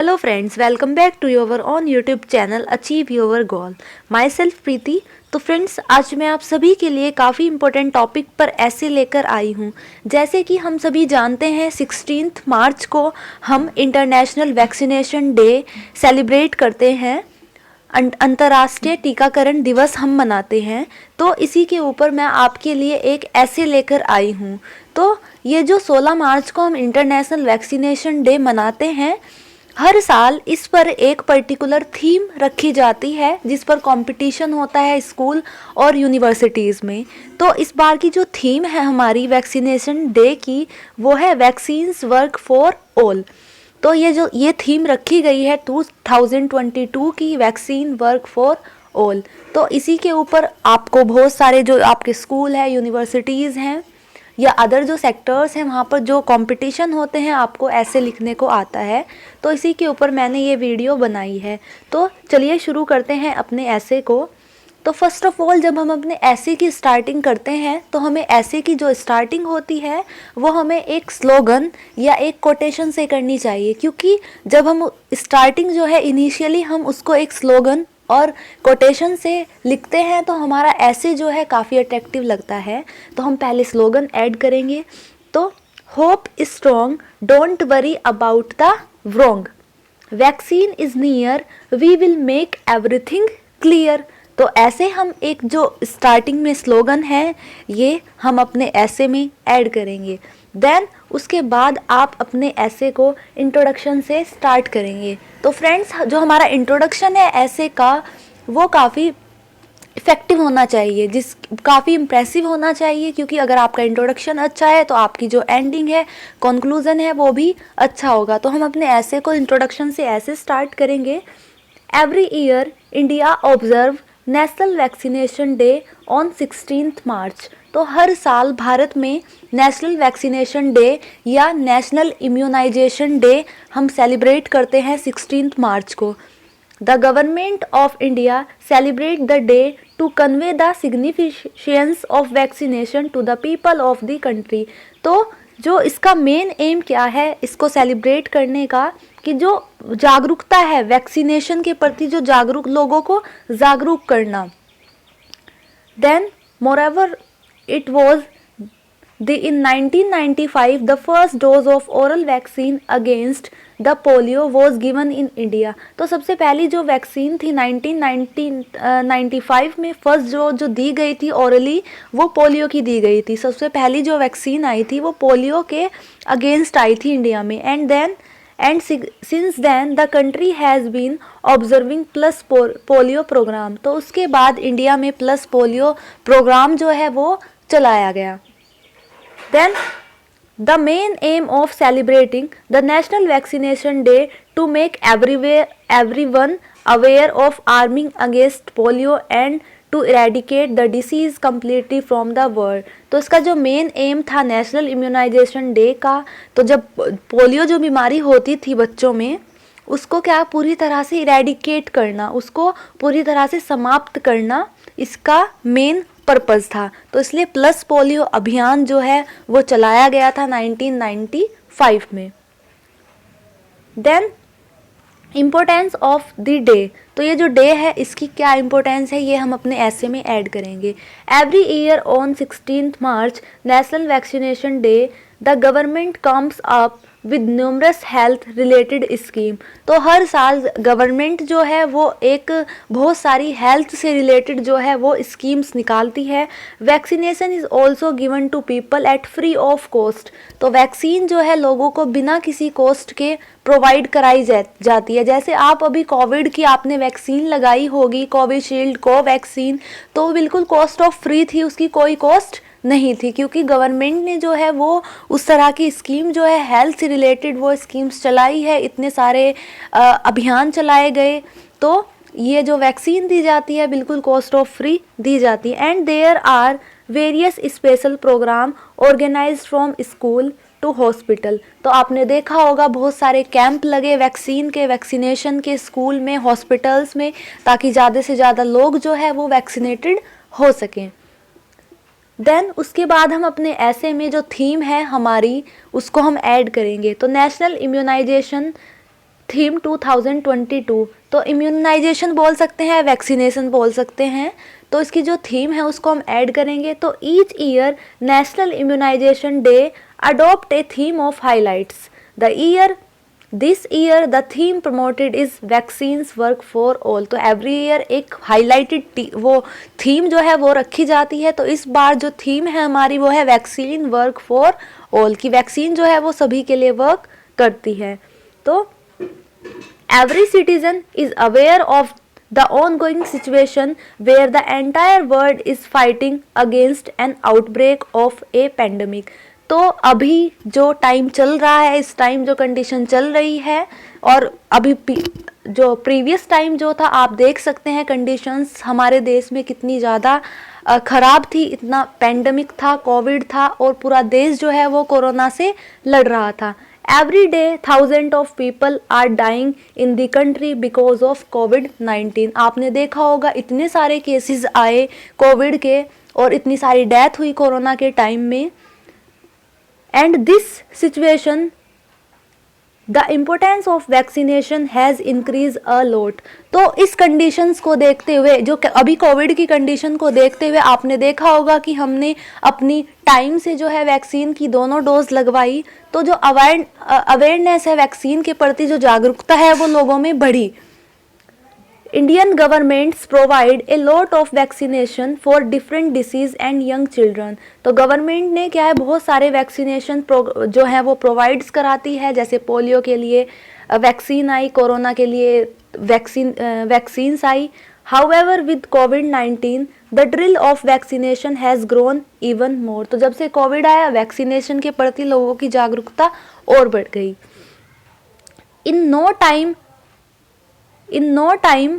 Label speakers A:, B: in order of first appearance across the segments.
A: Hello friends, welcome back to your on YouTube channel Achieve Your Goal. Myself प्रीति। तो friends, आज मैं आप सभी के लिए काफ़ी इम्पोर्टेंट टॉपिक पर ऐसे लेकर आई हूँ। जैसे कि हम सभी जानते हैं 16 मार्च को हम इंटरनेशनल वैक्सीनेशन डे सेलिब्रेट करते हैं, अंतर्राष्ट्रीय टीकाकरण दिवस हम मनाते हैं। तो इसी के ऊपर मैं आपके लिए एक ऐसे लेकर आई हूँ। तो ये जो 16 मार्च को हम इंटरनेशनल वैक्सीनेशन डे मनाते हैं, हर साल इस पर एक पर्टिकुलर थीम रखी जाती है जिस पर कंपटीशन होता है स्कूल और यूनिवर्सिटीज़ में। तो इस बार की जो थीम है हमारी वैक्सीनेशन डे की, वो है वैक्सीन्स वर्क फॉर ऑल। तो ये थीम रखी गई है 2022 की, वैक्सीन वर्क फॉर ऑल। तो इसी के ऊपर आपको बहुत सारे जो आपके स्कूल है, यूनिवर्सिटीज़ हैं या अदर जो सेक्टर्स हैं, वहाँ पर जो कंपटीशन होते हैं आपको ऐसे लिखने को आता है। तो इसी के ऊपर मैंने ये वीडियो बनाई है। तो चलिए शुरू करते हैं अपने ऐसे को। तो फर्स्ट ऑफ ऑल, जब हम अपने ऐसे की स्टार्टिंग करते हैं तो हमें ऐसे की जो स्टार्टिंग होती है वो हमें एक स्लोगन या एक कोटेशन से करनी चाहिए, क्योंकि जब हम स्टार्टिंग जो है इनिशियली हम उसको एक स्लोगन और कोटेशन से लिखते हैं तो हमारा ऐसे जो है काफ़ी अट्रैक्टिव लगता है। तो हम पहले स्लोगन ऐड करेंगे। तो hope is strong, don't worry about the wrong, vaccine is near, we will make everything clear. तो ऐसे हम एक जो स्टार्टिंग में स्लोगन है ये हम अपने ऐसे में ऐड करेंगे। देन उसके बाद आप अपने ऐसे को इंट्रोडक्शन से स्टार्ट करेंगे। तो फ्रेंड्स, जो हमारा इंट्रोडक्शन है ऐसे का, वो काफ़ी इफ़ेक्टिव होना चाहिए, काफ़ी इम्प्रेसिव होना चाहिए, क्योंकि अगर आपका इंट्रोडक्शन अच्छा है तो आपकी जो एंडिंग है, कंक्लूजन है, वो भी अच्छा होगा। तो हम अपने ऐसे को इंट्रोडक्शन से ऐसे स्टार्ट करेंगे। Every year India observe national vaccination day on 16 March. तो हर साल भारत में नेशनल वैक्सीनेशन डे या नेशनल इम्यूनाइजेशन डे हम सेलिब्रेट करते हैं 16 मार्च को। The government of India celebrate the day to convey the significance of vaccination to the people of the country. तो जो इसका मेन एम क्या है इसको सेलिब्रेट करने का, कि जो जागरूकता है वैक्सीनेशन के प्रति, जो जागरूक लोगों को जागरूक करना। Then moreover it was in 1995 the first dose of oral vaccine against the polio was given in India। तो सबसे पहली जो वैक्सीन थी 1995 में फर्स्ट जो दी गई थी ओरली, वो पोलियो की दी गई थी। सबसे पहली जो वैक्सीन आई थी वो पोलियो के अगेंस्ट आई थी इंडिया में। And since then the country has been observing plus polio programme. तो उसके बाद इंडिया में प्लस पोलियो प्रोग्राम जो है वो चलाया गया। Then the main aim of celebrating the National Vaccination Day to make everyone aware of arming against polio and to eradicate the disease completely from the world। तो इसका जो main M था national immunisation day का, तो जब polio जो बीमारी होती थी बच्चों में, उसको क्या पूरी तरह से इरेडिकेट करना, उसको पूरी तरह से समाप्त करना, इसका मेन पर्पज़ था। तो इसलिए प्लस पोलियो अभियान जो है वो चलाया गया था 1995 में। Then importance of the day. तो ये जो डे है इसकी क्या इम्पोर्टेंस है ये हम अपने ऐसे में ऐड करेंगे। Every year on 16 March national vaccination day the government comes up with numerous health related scheme. तो हर साल गवर्नमेंट जो है वो एक बहुत सारी हेल्थ से रिलेटेड जो है वो स्कीम्स निकालती है। Vaccination is also given to people at free of cost. तो वैक्सीन जो है लोगों को बिना किसी कॉस्ट के प्रोवाइड कराई जाती है। जैसे आप अभी कोविड की आपने वैक्सीन लगाई होगी, कोविशील्ड, कोवैक्सीन, तो बिल्कुल कॉस्ट ऑफ फ्री थी, उसकी कोई कॉस्ट नहीं थी, क्योंकि गवर्नमेंट ने जो है वो उस तरह की स्कीम जो है हेल्थ से रिलेटेड वो स्कीम्स चलाई है, इतने सारे अभियान चलाए गए। तो ये जो वैक्सीन दी जाती है बिल्कुल कॉस्ट ऑफ फ्री दी जाती है। And there are various special programme organised from school to hospital. तो आपने देखा होगा बहुत सारे कैंप लगे वैक्सीन के, वैक्सीनेशन के, स्कूल में, हॉस्पिटल्स में, ताकि ज़्यादा से ज़्यादा लोग जो है वो वैक्सीनेटेड हो सकें। देन उसके बाद हम अपने ऐसे में जो थीम है हमारी उसको हम ऐड करेंगे। तो नेशनल इम्यूनाइजेशन थीम 2022, तो इम्यूनाइजेशन बोल सकते हैं, वैक्सीनेशन बोल सकते हैं। तो इसकी जो थीम है उसको हम ऐड करेंगे। तो each year national immunisation day adopt a theme of highlights the year. This year the theme promoted is vaccines work for all. तो एवरी ईयर एक हाईलाइटेड वो थीम जो है वो रखी जाती है। तो इस बार जो थीम है हमारी वो है वैक्सीन वर्क फॉर ऑल, की वैक्सीन जो है वो सभी के लिए वर्क करती है। तो every citizen is aware of the ongoing situation where the entire world is fighting against an outbreak of a pandemic। तो अभी जो टाइम चल रहा है, इस टाइम जो कंडीशन चल रही है, और अभी जो प्रीवियस टाइम जो था आप देख सकते हैं कंडीशंस हमारे देश में कितनी ज़्यादा ख़राब थी। इतना पेंडेमिक था, कोविड था, और पूरा देश जो है वो कोरोना से लड़ रहा था। Every day thousands of people are dying in the country because of COVID-19। आपने देखा होगा इतने सारे केसेस आए कोविड के और इतनी सारी डेथ हुई कोरोना के टाइम में। And this situation the importance of vaccination has increase a lot. तो इस कंडीशंस को देखते हुए, जो अभी कोविड की कंडीशन को देखते हुए आपने देखा होगा कि हमने अपनी टाइम से जो है वैक्सीन की दोनों डोज लगवाई, तो जो अवेयरनेस है वैक्सीन के प्रति, जो जागरूकता है वो लोगों में बढ़ी। Indian governments provide a lot of vaccination for different disease and young children. तो गवर्नमेंट ने क्या है बहुत सारे वैक्सीनेशन जो है वो प्रोवाइड्स कराती है। जैसे पोलियो के लिए वैक्सीन आई, कोरोना के लिए vaccines I. However with covid the drill of vaccination has grown even more. तो जब से कोविड आया वैक्सीनेशन के प्रति लोगों की जागरूकता और बढ़ गई। In no time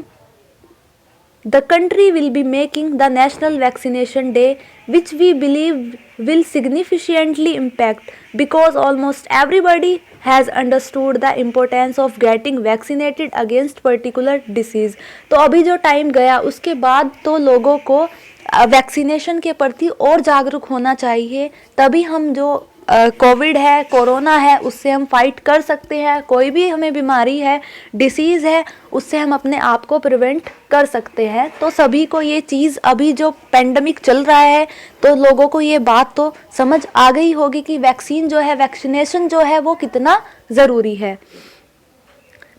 A: the country will be making the national vaccination day, which we believe will significantly impact because almost everybody has understood the importance of getting vaccinated against particular disease। तो अभी जो time गया उसके बाद तो लोगों को vaccination के प्रति और जागरूक होना चाहिए, तभी हम जो कोविड है, कोरोना है, उससे हम फाइट कर सकते हैं। कोई भी हमें बीमारी है, डिसीज़ है, उससे हम अपने आप को प्रिवेंट कर सकते हैं। तो सभी को ये चीज़, अभी जो पेंडेमिक चल रहा है तो लोगों को ये बात तो समझ आ गई होगी कि वैक्सीन जो है, वैक्सीनेशन जो है वो कितना ज़रूरी है।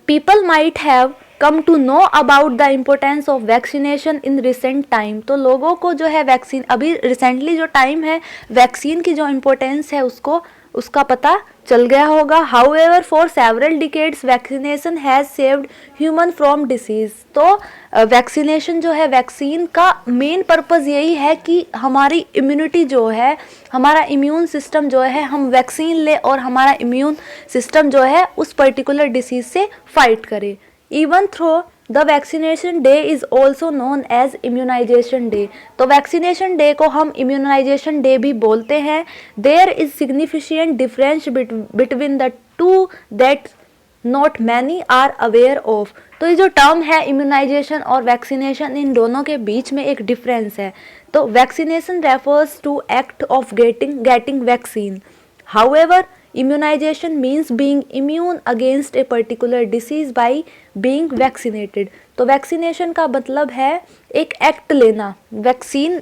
A: People might have come to know about the importance of vaccination in recent time. तो लोगों को जो है वैक्सीन, अभी रिसेंटली जो टाइम है वैक्सीन की जो इम्पोर्टेंस है उसका पता चल गया होगा। However for several decades vaccination has saved human from disease. तो वैक्सीनेशन जो है, वैक्सीन का मेन पर्पज़ यही है कि हमारी इम्यूनिटी जो है, हमारा इम्यून सिस्टम जो है, हम वैक्सीन ले और हमारा इम्यून सिस्टम जो है उस पर्टिकुलर डिसीज़ से फाइट करे। Even though the vaccination day is also known as immunization day। तो vaccination day को हम immunization day भी बोलते हैं। There is significant difference between the two that not many are aware of। तो ये जो टर्म है immunization और vaccination, इन दोनों के बीच में एक डिफरेंस है। तो vaccination refers to act of getting vaccine। However, immunization means being immune against a particular disease by being vaccinated। तो वैक्सीनेशन का मतलब है एक एक्ट लेना, वैक्सीन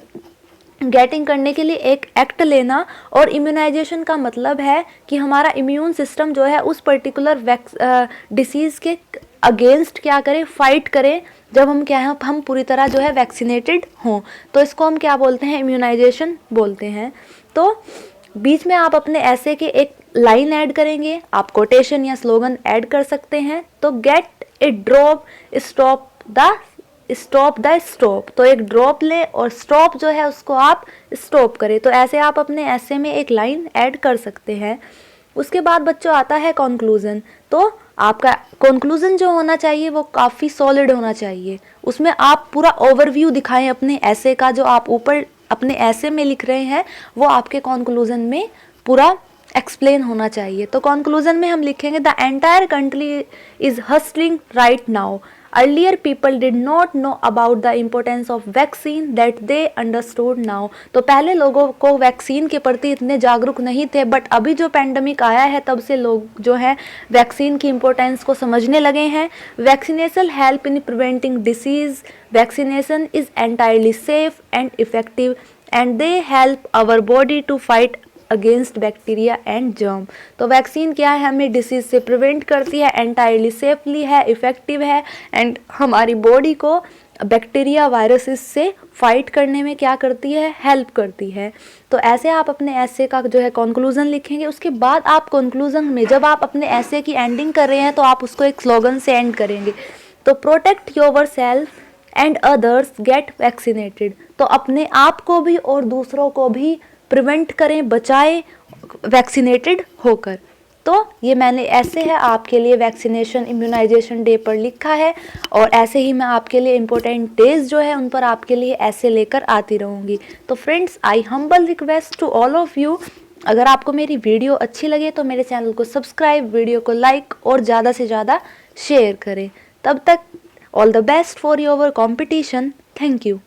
A: गेटिंग करने के लिए एक एक्ट लेना, और इम्यूनाइजेशन का मतलब है कि हमारा इम्यून सिस्टम जो है उस पर्टिकुलर डिसीज़ के अगेंस्ट क्या करें, फाइट करें, जब हम क्या है, हम पूरी तरह जो है वैक्सीनेटेड हों। तो इसको हम क्या बोलते हैं, इम्यूनाइजेशन बोलते हैं। तो बीच में आप अपने ऐसे के एक लाइन ऐड करेंगे, आप कोटेशन या स्लोगन ऐड कर सकते हैं। तो gate A drop stop the stop. तो एक ड्रॉप ले और स्टॉप जो है उसको आप स्टॉप करें। तो ऐसे आप अपने ऐसे में एक लाइन ऐड कर सकते हैं। उसके बाद बच्चों आता है कंक्लूजन। तो आपका कंक्लूजन जो होना चाहिए वो काफ़ी सॉलिड होना चाहिए। उसमें आप पूरा ओवरव्यू दिखाएं अपने ऐसे का, जो आप ऊपर अपने ऐसे में लिख रहे हैं वो आपके कंक्लूजन में पूरा एक्सप्लेन होना चाहिए। तो कंक्लूजन में हम लिखेंगे the entire country is hustling right now. Earlier people did not know about the importance of vaccine that they understood now. तो पहले लोगों को वैक्सीन के प्रति इतने जागरूक नहीं थे, बट अभी जो पैंडमिक आया है तब से लोग जो है वैक्सीन की इम्पोर्टेंस को समझने लगे हैं। Vaccination help in preventing disease, vaccination is entirely safe and effective and they help our body to fight against bacteria and germ. तो वैक्सीन क्या है, हमें डिसीज से प्रिवेंट करती है, एंटायरली सेफली है, इफेक्टिव है एंड हमारी बॉडी को बैक्टीरिया वायरसेस से फाइट करने में क्या करती है, हेल्प करती है। तो ऐसे आप अपने ऐसे का जो है कंक्लूजन लिखेंगे। उसके बाद आप कंक्लूजन में जब आप अपने ऐसे की एंडिंग कर रहे हैं तो आप उसको एक स्लोगन से एंड करेंगे। तो protect your self and others get vaccinated. तो अपने आप को भी और दूसरों को भी प्रिवेंट करें, बचाएं वैक्सीनेटेड होकर। तो ये मैंने ऐसे है आपके लिए वैक्सीनेशन इम्यूनाइजेशन डे पर लिखा है, और ऐसे ही मैं आपके लिए इम्पोर्टेंट डेज जो है उन पर आपके लिए ऐसे लेकर आती रहूँगी। तो friends, I humble request to all of you, अगर आपको मेरी वीडियो अच्छी लगे तो मेरे चैनल को सब्सक्राइब, वीडियो को लाइक और ज़्यादा से ज़्यादा शेयर करें। तब तक all the best for your competition. Thank you.